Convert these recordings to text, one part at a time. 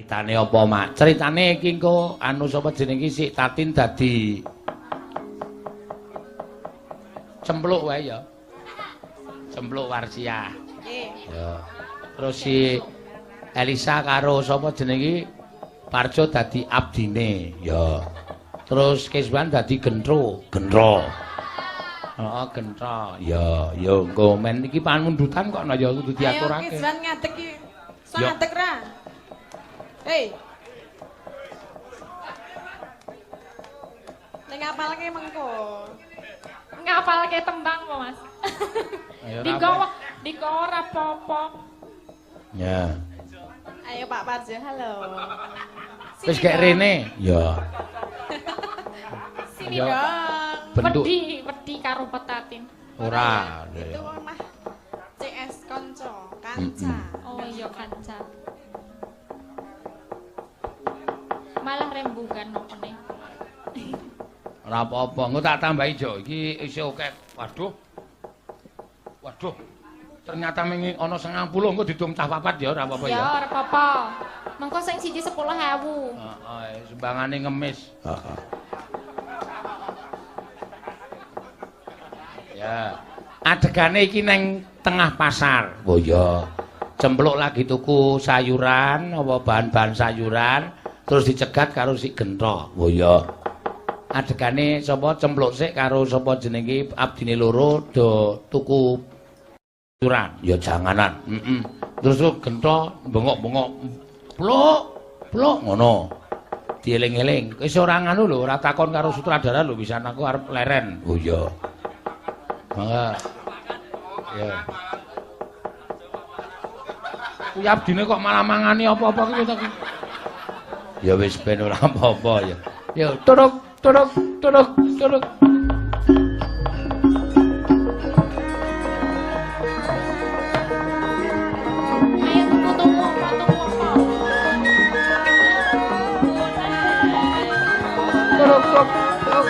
Ceritane apa, Mak? Ceritane iki engko anu sapa jeneng iki sik Tatin dadi cempluk wae ya. Cempluk Warsiah. Nggih. Ya. Terus si Elisa karo sapa jeneng iki Parjo dadi abdine. Ya. Terus Keswan dadi Gendro. Heeh, Gendro. Ya, engko men iki pangundutan kok ya kudu diaturake. Ayo Keswan ngadeg iki. So ngadeg ra? Hei. Ning ngapalke mengko. Ngapalke tembang apa, Mas? Diko ora apa-apa. Ya. Ayo Pak Parjo, halo. Wis gek rene. Ya. Sini dong. Bentuk Wedi karo petatin. ora. Itu omah CS Konco, Kanca. Oh iya kanca. Malah rembugan nopene. Ora apa-apa, engko tak tambahi jo. Iki isih akeh. Waduh. Ternyata mengi ana 90 engko didum cah papat ya ora apa-apa ya. Ya ora apa-apa. Mengko sing siji 10.000. Heeh, sumbangane ngemis. Heeh. Ya. Adegane iki neng tengah pasar. Oh iya. Cempluk lagi tuku sayuran, apa bahan-bahan sayuran, terus dicegat karo si Gento. Oh iya. Adegane sapa cempluk sik karo sapa jenenge abdine loro do tuku sayuran. Ya janganan. Terus Gento bengok-bengok pluk ngono. Dieling-eling. Wis ora nganu lho, ora takon karo sutradara lho, pisan aku arep leren. Oh iya. Mangga. Ya. Kuwi abdine kok malah mangani apa-apa kuwi to. Ya wis ben ora apa-apa ya. Ya turuk. Ayo tuku apa? Turuk.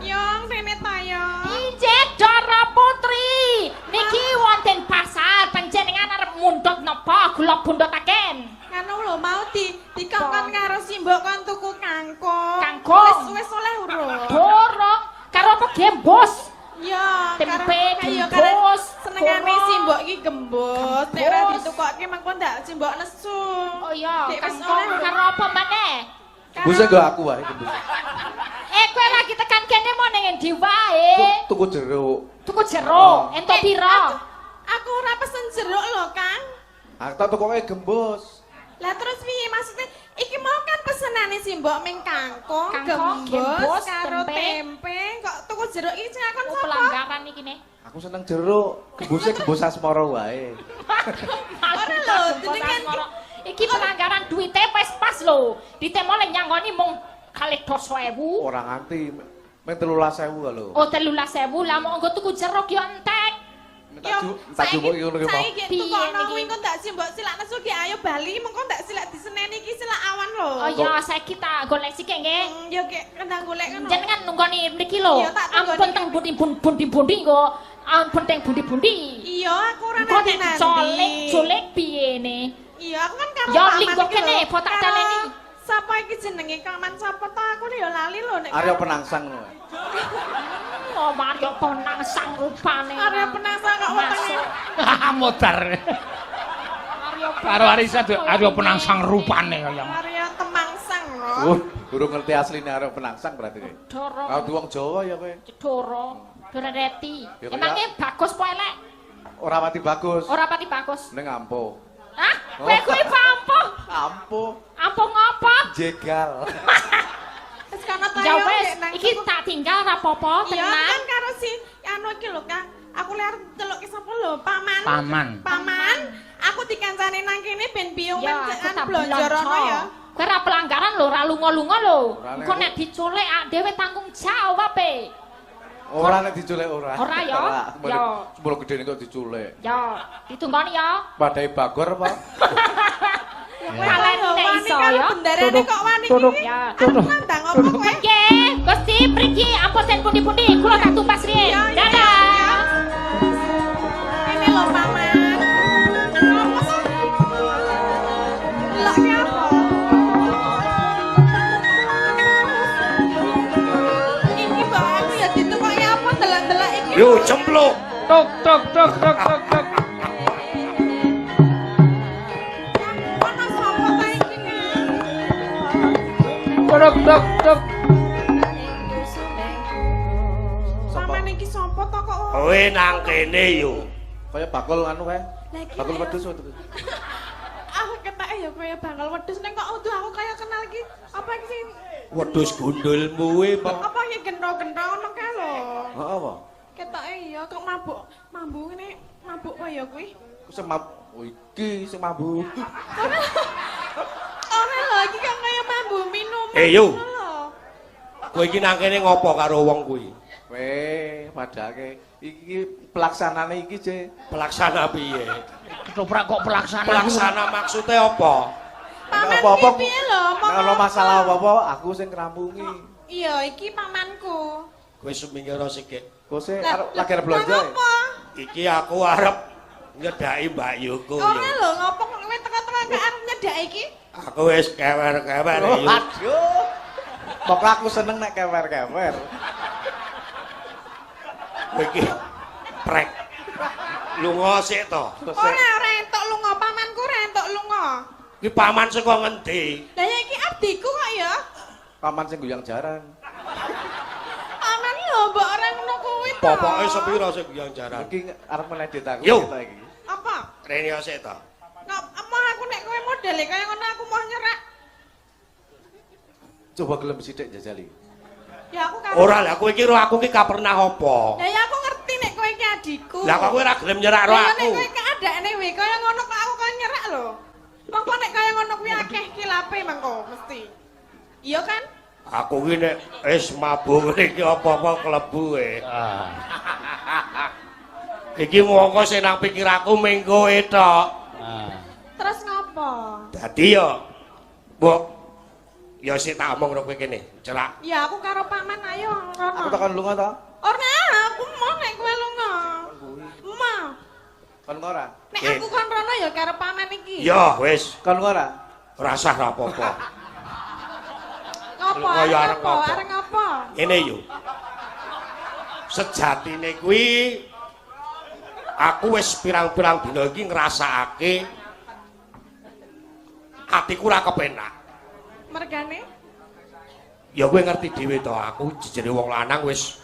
Yong rene ta yo. Injek Dara Putri. Niki wonten pasar panjenengan arep mundhut napa gula bundotaken? Anu lho mau dikongkon karo simbok kon tuku kangkung. Kangkung? Wis oleh urung? Dorong karo apa gembos? Ya, Tempe ayo gembos. senengane Dorong. simbok iki gembos. Nek ora ditukokke mengko ndak simbok nesu. Oh iya, Nek wis kangkung oleh karo apa maneh? Buse nggo aku wae buse. Kowe lagi tekan kene mau ning endi wae? Tuku jeruk. Tuku jeruk, entuk pira? Aku ora pesen jeruk lho, Kang. Aku tak tukoke gembos. Lah terus piye maksudnya? Iki mau kan pesenane simbok ming kangkung, Kangkung, gembos gembos, karo tempe. tempe. Kok tuku jeruk iki cakon Oh, sapa? pelanggaran iki ne. Aku seneng jeruk. Gembosnya gembos asmara wae. Ora lho, jenengan iki pelanggaran duite wis pas lho. Ditemo lek nyangoni mung 2.000. Ora nganti. Men 13.000 lho. Oh 13.000 lah mau nggo tuku jeruk yo entek. Tak jupuk iki ngono ki mau. Saiki Piye tukokno niki? kuwi engko ndak simbok silak nesu ki ayo bali mengko ndak silak diseneni iki silak awan lho. Oh iya saiki tak golek sik nggih. Yo kek kendang golek ngono. Jenengan nunggoni mriki lho. Iya, tak tunggoni. Ampun teng bundi-bundi nggo. Ampun teng bundi-bundi. Iya, aku ora Kok ngerti nek colek piye ne? Iya, aku kan karo Ya, paman linggo iki kene, lho. botak Karo taleni. Sapa iki jenenge Kaman sapa to aku ya lali lho nek. Arya Penangsang lho. Oh, Mario Penangsang rupane. Arya Penangsang kok wetenge. Modar. Karo Arisa Arya Penangsang rupane kaya. Arya Temangsang lho. Durung ngerti asline Arya Penangsang berarti. Doro. Kau wong Jawa ya kowe. Doro. Doreti. Ya, Emangnya bagus po elek? Ora pati bagus. Ora pati bagus. Ning ampo. Hah? Kowe kuwi pampo? Ampo. Ampo ngopo? Jegal. Wis kana ta Ya yo, wis, Dek, nang iki tuku. tak tinggal ora apa-apa, Iya tenan. kan karo si anu iki lho Kang. Aku lihat delok ki sapa lho, Paman. Paman. Aku dikancani nang kene ben biung Ya, aku kan tak blonjo rono ya. Kowe ora pelanggaran lho, ora lunga-lunga lho. Ora Engko nek diculik dhewe tanggung jawab e. Ora nek diculik ora. Ora ya? Ya. Sepuluh gedene kok diculik. Ya, ditunggoni ya. Padahal bagor apa? Kalian nek iso ya. Bendarane kok wani iki. Ya. Aku nandang apa kowe? Nggih, Gusti mriki ampun pundi-pundi kula tak tumpas riyen. Dadah. Ini lho paman. Apa sih? Lah ki apa? Iki mbak aku ya ditukoki apa delak-delak iki. Yo cempluk. Tok tok tok tok tok tok. Ono sapa ta iki? Tok tok tok. Paman iki sapa to kok? Kowe nang kene yo. Kaya bakul anu kae. Lah iki Bakul ayo. wedhus. Aku ketake ya kaya bakal wedhus ning kok udah aku kaya kenal iki. Apa iki sing Wedhus gundulmu kuwi apa iki gentho-gentho ngono kae lho. Heeh apa? Ketoke iya kok mabuk. Mambu ngene mabuk kaya kuwi. Sing oh, iki sing mambu. Ora lho iki kok kaya mambu minuman. Yo. ngono lho. Kowe iki nang kene ngopo karo wong kuwi? Weh, padake iki pelaksanane iki, Ce. Pelaksana piye? Ketoprak kok pelaksana. Pelaksana maksudnya apa? Paman Apa-apa, iki piye lho? Nek ana masalah apa-apa aku sing ngrampungi. Iya, iki pamanku. Kowe semingkira sikik. Kok sih lagi arep belanja. Lah apa? Iki aku arep nyedaki Mbak Yuku Ora yo. lho, ngopo kok kowe teko-teko gak arep nyedak iki? Aku wis kewer-kewer yo. Aduh. Pokoknya aku seneng nek kewer-kewer. Kowe iki prek. Lunga sik to. Ora entuk lunga, pamanku ora entuk lunga. Iki paman saka ngendi? Lah ya iki abdiku kok ya. Paman sing guyang jaran. Paman lho, mbok ora ngono kuwi to. Pokoke sepira sing guyang jaran? Iki arep meledit aku Yo. kita iki. Apa? Rene sik to. Apa aku nek kowe modele kaya ngono aku mau nyerak. Coba gelem sithik jajali. Ya aku karo. Ora lah kowe iki karo aku ki ka pernah apa? Lah ya aku ngerti nek kowe iki adikku. Lah kok kowe ora gelem nyerak karo Lah aku? nek kowe keadaane we kaya ngono kok aku kaya nyerak lho. Mengko nek kaya ngono kuwi akeh kilape mengko mesti. Iya kan? Aku ki nek wis mabuk iki apa-apa klebu e. Iki mongko sing nang pikir aku mung kowe tok. Terus ngopo? Dadi yo mbok ya sik tak omong karo kowe kene, celak. Ya aku karo paman ayo rono. Aku takon lunga to? Ora, aku mau nek kowe lunga. Mau. Kon ora? Nek Nggih. aku kon rono ya karo paman iki. Ya wis, Kon ora? rasah ra apa-apa. Ngopo? Kaya arep Arep ngopo? Arep ngopo? Ngene yo. Sejatine kuwi aku wis pirang-pirang dina iki ngrasakake atiku ora kepenak. Mergane? Ya kowe ngerti dhewe to, aku jejere wong lanang wis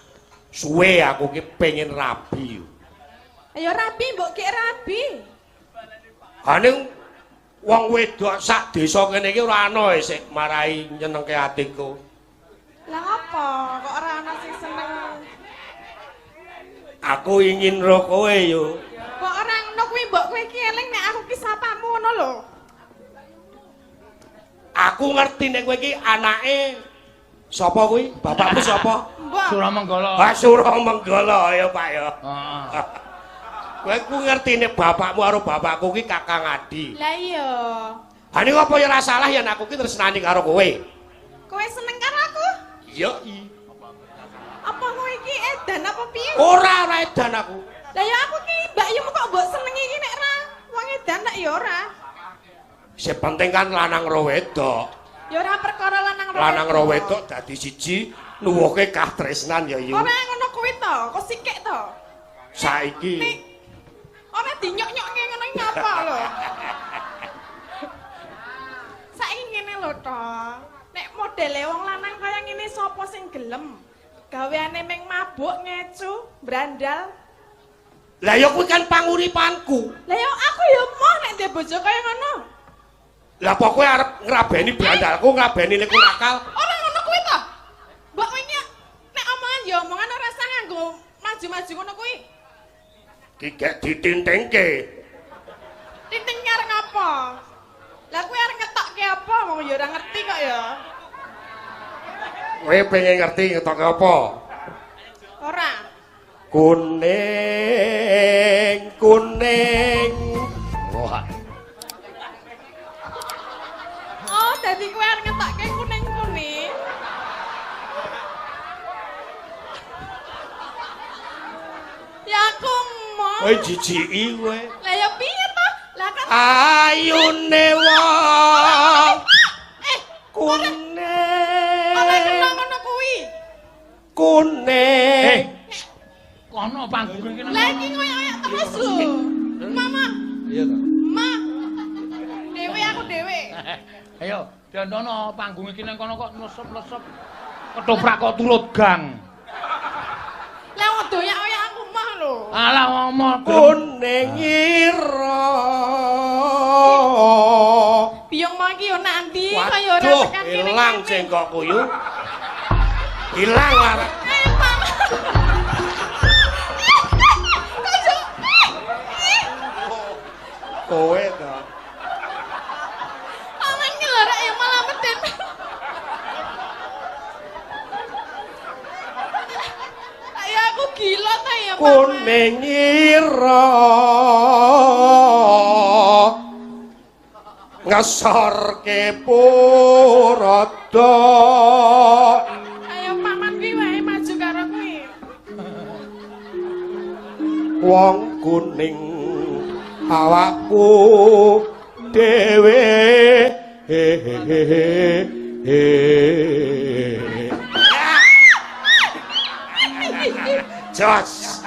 suwe aku ki pengen rabi. Ayo rabi, mbok kek rabi. Ha ning wong wedok sak desa kene iki ora ana sik marai nyenengke atiku. Lah apa? Kok ora ana sing seneng? Aku ingin ro kowe yo. Kok ora ngono kuwi mbok kowe iki eling nek aku ki sapamu ngono lho. Aku ngerti nek kowe iki anake sapa kuwi? Bapakmu sapa? Mbok. Suramanggala. Ah Suramanggala ya Pak ya. Heeh. Kowe ku ngerti nek bapakmu karo bapakku ki kakang adi. Lah iya. Ha ning apa ya ora salah yen aku ki tresnani karo kowe. Kowe seneng karo aku? Iya. Apa kowe iki edan apa piye? Ora edan aku. Lah ya aku ki Mbak Yu kok mbok seneng iki nek ra wong edan nek ya ora. Sing penting kan lanang ro wedok. Ya ora perkara lanang ro. Lanang ro wedok dadi siji nuwuhke katresnan ya yu. Ora ngono kuwi to, kok sikik to. Saiki Nek ora dinyok-nyokke ngono iki ngapa lho? Saiki ngene lho to. Nek modele wong lanang kaya ngene sapa sing gelem? Gaweane ming mabuk, ngecu, brandal. lah ya kuwi kan panguripanku. Lah ya aku ya moh nek ndek bojo kaya ngono. Lah pokoke arep ngrabeni brandalku, ngrabeni niku nakal. Ora ngono kuwi to. Mbok kowe iki nek omongan ya omongan ora usah nganggo maju-maju ngono kuwi. Ki gek ditintingke. Tinting arep ngapa? Lah kuwi arep ngetokke apa? Wong ya ora ngerti kok ya. Kowe pengen ngerti ngetoke apa? Ora. Kuning, kuning. Wah. dadi kowe arep ngetokke kuning-kuning. Ya aku mau. Kowe jijiki kowe. Lah ya piye to? Lah kan Ayune wong kuning. ora kenal ngono kuwi. Kuning. Kono panggung iki. Lah iki ngoyak-ngoyak terus lho. Mama. Iya to. Ma. Dewe aku dewe. Ayo, dandono panggung iki nang kono kok lesep-lesep. Ketoprak kok turut gang. Lah ngoyak-ngoyak aku mah lho. Alah ngomong Kuning ira. Biyong mau iki yo nanti kaya ora Waduh, tekan kene. ilang cengkokku yu. Ilang arek. Ayo mama. Kowe to. Aman ngelarek ya malah meden. Ayo aku gila ta ya mama. Kuning ira. Ngasorke purada. Ayo paman kuwi wae maju karo kuwi. Wong kuning awakku dhewe Jos.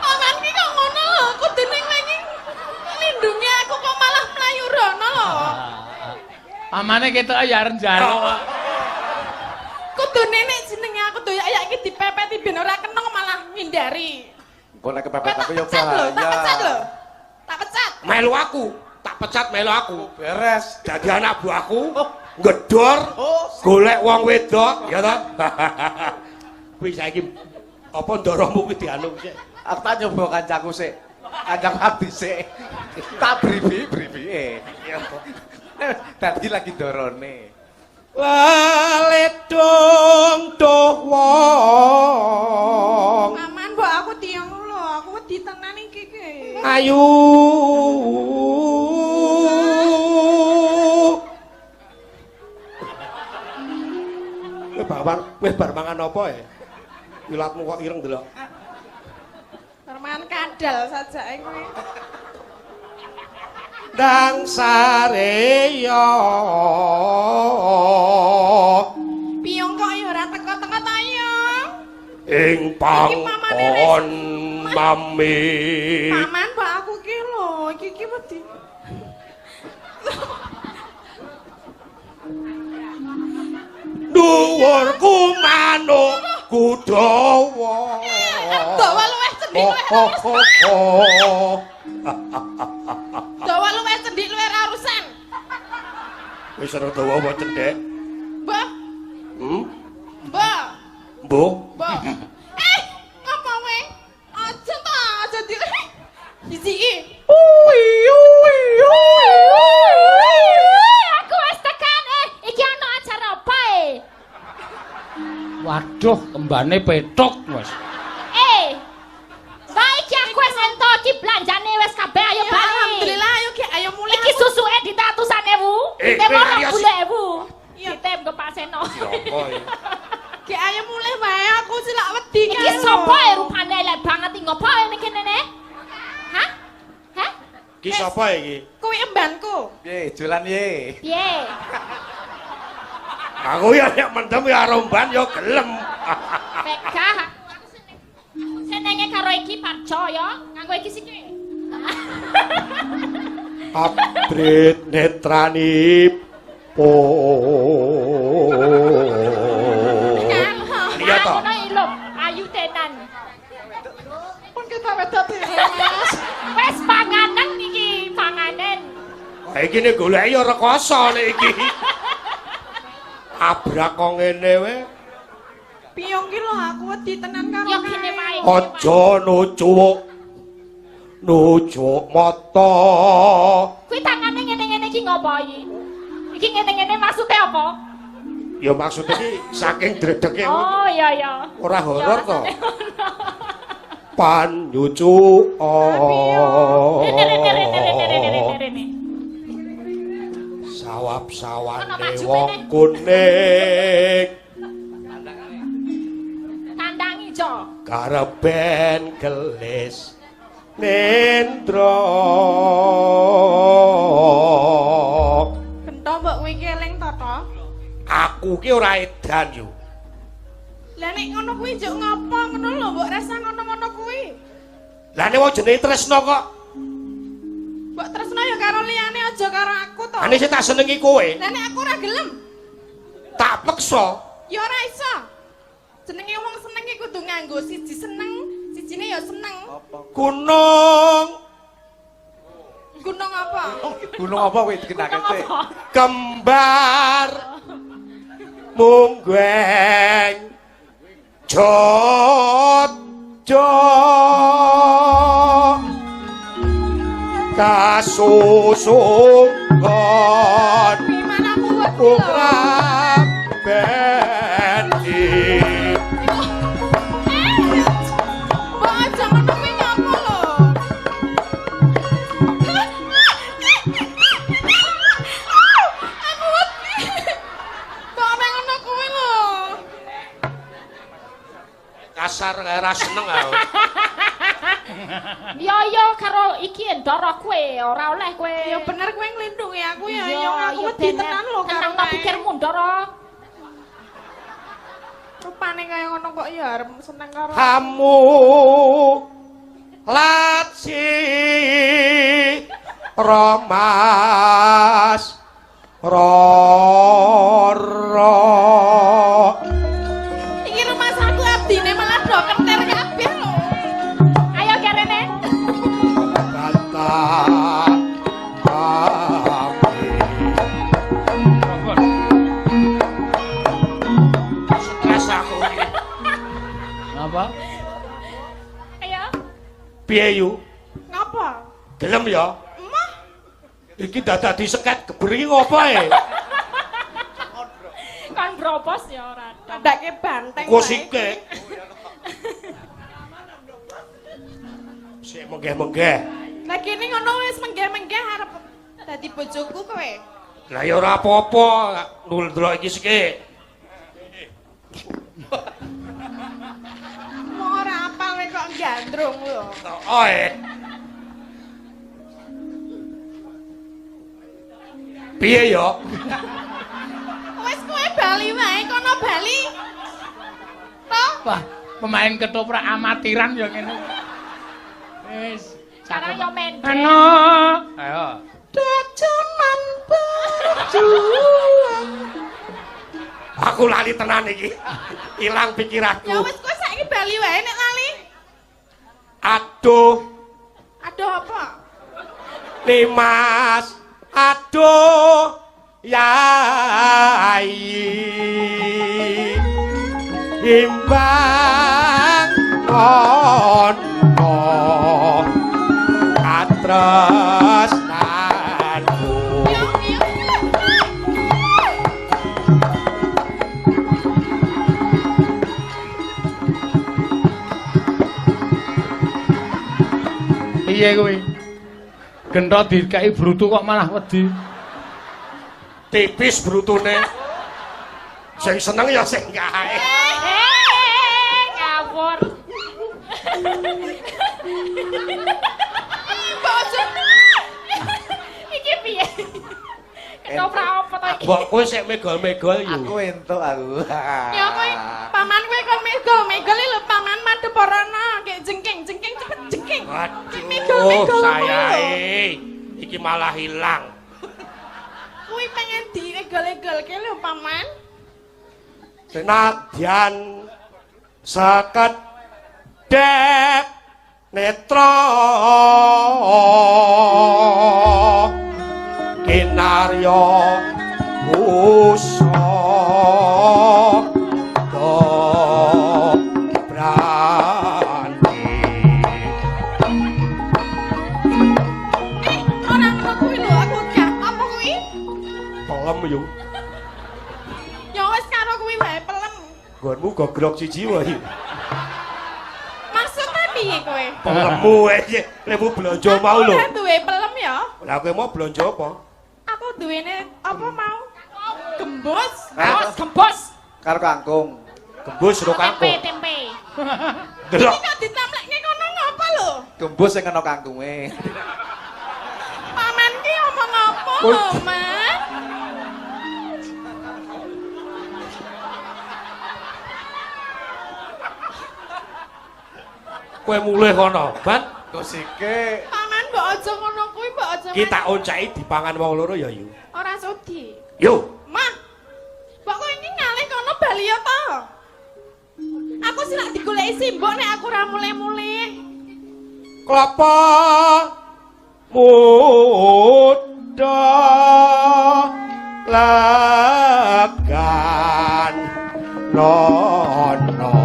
Paman ki kok ngono lho, kudune kowe iki lindungi aku kok malah mlayu rono lho. amane ketok ya arep njaluk. Kudune nek jenenge aku doyak-ayak iki dipepeti ben ora keneng malah ngindari. Kok nek Kowe kepepet tak aku yo pecat lho, tak pecat lho. bahaya. Tak pecat. Melu aku, tak pecat melu aku. Beres. Dadi anak buahku ngedor Oh, golek wong wedok, ya toh? Kuwi saiki apa ndoromu kuwi dianu sik. aku tak nyoba kancaku sik. Kancang habis sik. Tak bribi-bribike. Dadi lagi dorone. Laledong doh wong Aman mbok aku tiang lho, aku wedi tenan iki ki. ayu wis bar mangan apa ya? Ilatmu kok ireng delok. Perman kadal saja kuwi. Dang sareya Piyong kok ya ora teko-teko ta ya? ing pangkon mami Paman mbok aku ki lho, iki wedi. dhuwurku manuk kudawa Dawa luwih cendhik luwih arusan. Dawa luwih cendhik luwih arusan. Wis ora dawa apa cendhek? Mbah, Hmm? mbah, Mbok, mbah. Ngapa kowe? Aja ta, aja di. Disiki. Aku wis tekan iki ana acara apa Waduh, kembane petok, Mas. Baik aku wis entuk iki belanjane wis kabeh ayo Ya, bali. alhamdulillah ayo ki ayo mulai. Iki susuke ditatusan 1000. Tempo Arias. 20.000. Iya. Ditem ke Pak Seno. apa ya? Ki ayo mulai wae aku silak wedi ki. Iki sapa rupane elek banget iki ngopo ngene kene ne? Hah? Hah? Ki sapa iki? Kuwi embanku. Piye, jualan ye. Piye? Aku ya nek mendem ya romban ya gelem. Pekah. Senenge karo iki Parjo ya, nganggo iki sithik. Abrit netrani po. Iya toh? Ngono lho, ayu tenan. Pun kita wedot Mas. Wes panganan iki, panganan. Ha iki nek golek ya rekoso nek iki. Abrak kok ngene wae. Piyong ki lho aku wedi tenan karo. Ya kene wae. Aja nucuk. Nucuk mata. Kuwi tangane ngene-ngene iki ngopo iki? Iki ngene-ngene maksude apa? Ya maksud iki saking dredege Oh iya iya. ora horor to. rasane ngono. Panyucuk. Rene. Sawap kuning Kandangi jo. kareben gelis nendra Gento mbok kuwi ki eling to to. aku ki ora edan yo Lah nek ngono kuwi njuk ngopo ngono lho mbok rasa ngono-ngono kuwi. lah nek wong jenenge tresno kok Mbok tresno ya karo liyane aja karo aku to. ane sing tak senengi kowe Lah nek aku ora gelem, tak peksa ya ora iso. Jenenge wong seneng iki kudu nganggo siji seneng, sijine ya seneng. gunung Gunung apa? Gunung apa kowe dikenake sih? kembar munggeng jojo kasusungkon Gimana kuat lho? pukrab bendi Mbok aja ngono kuwi ngapa lho? Aku wedi. Kok nek ngono kuwi lho? kasar ora seneng aku Yo karo iki ndara kowe, ora oleh kowe. Ya bener kowe nglindungi aku ya. Iya, Ya aku iya, wedi tenan lho karo tenang kowe. pikirmu ndara. Rupane kaya ngono kok ya arep seneng karo kamu laci romas roro iki rumah saku abdine malah do kentir kabeh lho. Ayo kerene. kata stres aku iki Apa? Ayo. piye yu Ngapa? gelem ya Emah, iki dadak diseket geber iki ngopo e Kon bropos ya ora. ndake banteng. kok wae. sikik sik menggeh-menggeh Lah kene ngono wis menggeh-menggeh arep dadi bojoku kowe. lah ya ora apa-apa nulndro iki sikik Mau ora apa kowe kok gandrung lho. oh piye ya Wis kowe bali wae kono bali. Toh? Wah, pemain ketoprak amatiran ya ngene. Wis, Cara yo mendhe. Ano. Ayo. Dajaman berjuang. aku lali tenan iki ilang Ya pikiranku wis kowe saiki bali wae nek lali. aduh Aduh apa? Nimas aduh yai imbang ono katresnanku Piye kuwi? Gento dikai brutu kok malah wedi. tipis brutune sing seneng ya sing kae Ngawur. Bojo. Iki piye? Ketoprak apa to iki? mbok kowe sik megol-megol yo Aku entuk aku. Ya kowe paman kowe kok megol-megol lho paman madhep orana kayak jengking cepet jengking. aduh sayae iki malah hilang Kuwi pengen diegol-egolke lho paman. senadyan sekedhep netra kinarya usa branti Ora ngono kuwi lho aku gak apa kuwi? pelem yo Ya wis karo kuwi wae pelem. nggonmu gogrok siji wae Maksudnya piye kowe? pelemmu wae lemu blonjo mau lho Aku duwe pelem ya. lah kowe mau blonjo apa Aku duwene apa mau? gembus. Gembus, gembus. Karo kangkung. Gembus ro kangkung. Tempe. Delok. Iki kok ditamlekke kono ngapa lho? Gembus sing kena kangkunge. Paman ki omong apa lho, Mas? Kowe mulih kono, Ban. Gosike. Paman mbok aja ngono kuwi, mbok aja. Ki tak oncaki dipangan wong loro ya yu. Ora sudi. Yo. Mah. Mbok kowe iki ngalih kono bali ya to? Aku sih lak digoleki simbok nek aku ora mulih-mulih. Klapa muda lagan nono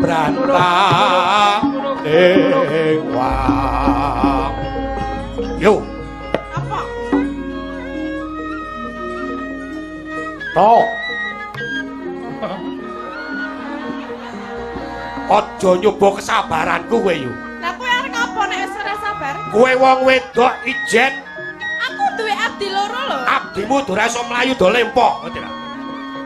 brantah wang. Yo. Apa? Tok. Aja nyoba kesabaranku kowe yo. Lah kowe arep apa nek wis ora sabar? Kowe wong wedok ijen, Aku duwe abdi loro lho. abdimu ora iso mlayu do lempok, ngerti ra?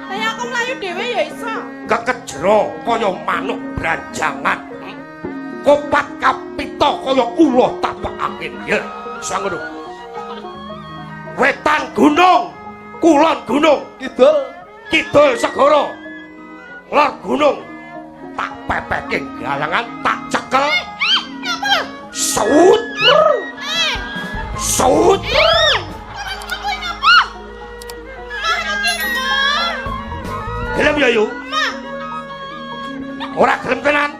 Lah ya aku mlayu dhewe ya iso. Kekejero kaya manuk branjangan. Kopat kapita kaya ula tapak angin. Ya, sang ngono. Wetan gunung, kulon gunung, kidul segara. Lor gunung. Tak pepeke galangan, tak cekel. Ngapa lho? Saut. Saut. Aku ngapa? Mah iki mah. Gelem ya yu? Mah, Ora gelem tenan.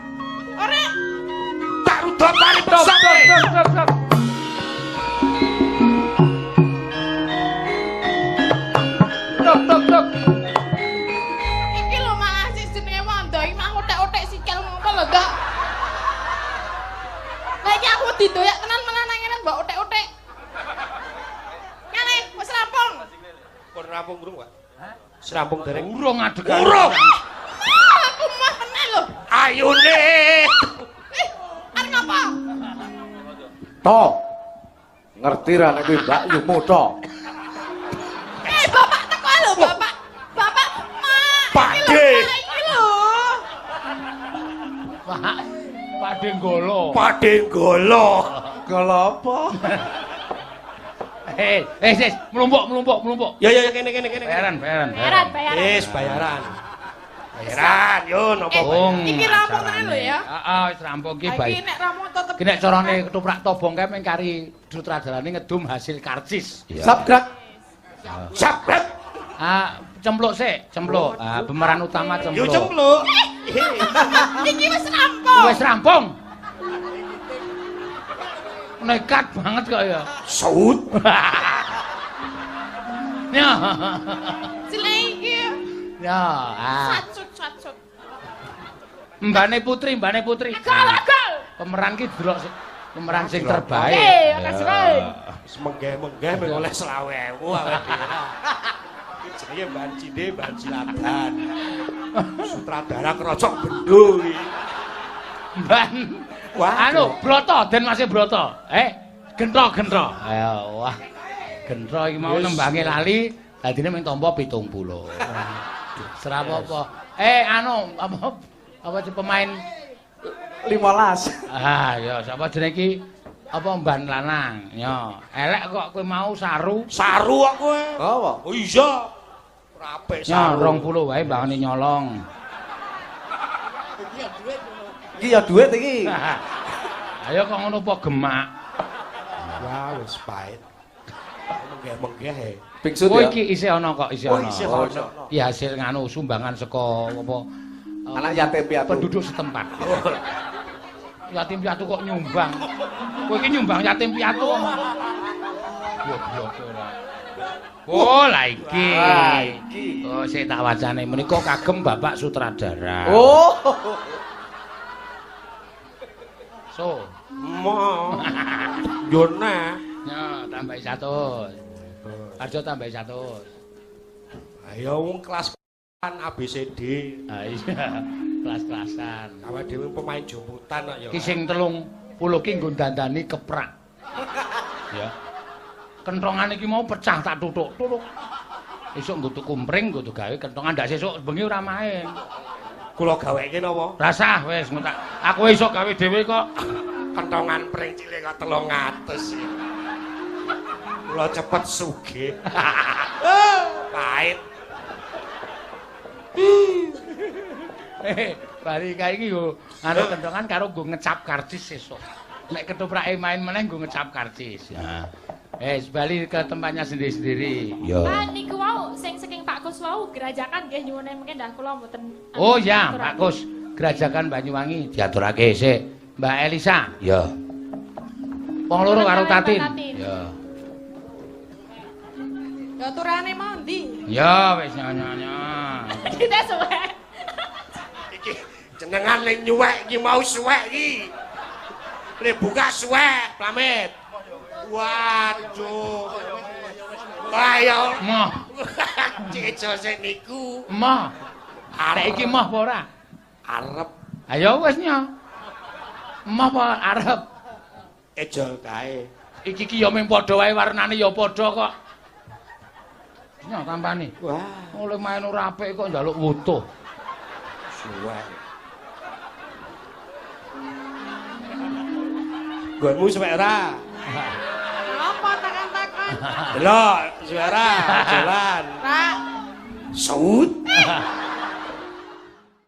ora. Tak rudal pari pesak kowe. Tok. Iki lho malah sing jenenge Wanda iki mah otek-otek sikil ngono lho, Dak. Lah iki aku didoyak tenan malah nang ngene mbok otek-otek. Ngene, wis rampung. Pun rampung urung, Pak? Serampung dereng. Urung adeg. Urung. Aku mah tenan lho. Ayune. Arep ngapa? Tok. Ngerti ra nek kuwi Mbak Yu Muda. Bapak teko lho, Bapak. Bapak, Mak. Pakde. Iki lho. Pakde Golo. Pakde Golo. Golo apa? Sis, mlumpuk. Ya kene. Bayaran. Bayaran. Wis bayaran. Bayaran, yo napa Bung. Iki rampung tenan lho ya. Heeh, wis rampung ki Iki baik. nek rampung tetep. Ki nek carane ketoprak tobong kae mung kari sutradarane ngedum hasil karcis. Sabgrak. Sabrek. Cempluk sik, cempluk. Pemeran utama Yo cempluk. cempluk. Iki wis rampung. Wis rampung. Nekat banget kok ya. Saut. Ya. Cilek iki. Ya. Sacut. Mbane Putri. Gagal. Pemeran ki delok sik. Pemeran sing terbaik. Oke, makasih. Wis menggeh-menggeh mung oleh 20.000 awake dhewe. Jenenge Mbak Cinde, Mbak Cilatan. Sutradara Krocok Bendo iki. Ban. Wah, Anu, Broto, Den masih Broto. Gentro. Ayo, wah. Gentro iki mau Yes. nembange lali, dadine mung tampa 70. Serah apa-apa. Anu, apa pemain 15. ya sapa jenenge iki? Apa Mban lanang? Ya, elek kok kowe mau saru. Saru kok kowe. Apa? Oh iya. Ora apik Ya saru. 20 wae mbangane nyolong. Iki ya duit iki. Ayo kok ngono apa gemak? Wah, wis pahit. Menggeh-menggeh. Pingsut Oh ya. iki isih ana kok, isih Oh, ana. isih Oh, ono. Iki hasil nganu sumbangan saka apa Anak yatim piatu. penduduk setempat. Yatim piatu kok nyumbang. Kowe iki nyumbang yatim piatu. Goblok ora. Oh, lah iki. Ah, iki. Oh, sik tak wacane menika kagem Bapak sutradara. Oh. So, Mo. Yona. ya tambahi 100. Arjo tambahi 100. Ayo wong kelas ABCD. Ah iya, kelas-kelasan. Awake dhewe pemain jumputan kok ya. Ki sing 30 ki nggo dandani keprak. Ya. Kentongan iki mau pecah tak tutuk. Esuk nggo tuku mring nggo gawe kentongan ndak sesuk bengi ora main. Kula gaweke napa? Rasah wis ngono. Aku iso gawe dhewe kok. Kentongan pring cilik kok 300. Kula cepet sugih. Pahit. Bari kae iki yo anu kentongan karo nggo ngecap karcis sesuk. Nek ketuprake main meneh nggo ngecap karcis. Nah. Bali ke tempatnya sendiri-sendiri. Ya. Niku wau sing saking Pak Kus wau gerajakan nggih nyuwun mengke ndah kula mboten. Oh ya, Pak Kus, Gerajakan Banyuwangi diaturake sik. Mbak Elisa. Ya. Wong loro karo Tatin. Ya. Ya turane mau ndi? Ya wis nyonya. Kita suwe. Iki jenengan ning nyuwek iki mau suwek iki. Le buka suwek, pamit. Waduh. Ayo. Moh. Cek sik niku. Moh. Arek iki moh apa ora? Arep Ayo wis nyo. Moh apa arep? ejol kae. Iki ki ya mung padha wae warnane ya padha kok. Nyo tampani. Wah, Oleh main ora apik kok njaluk wutuh. suwek. Gonmu suwek ora? Apa takon-takon? Delok, suara jalan. Pak, Saut.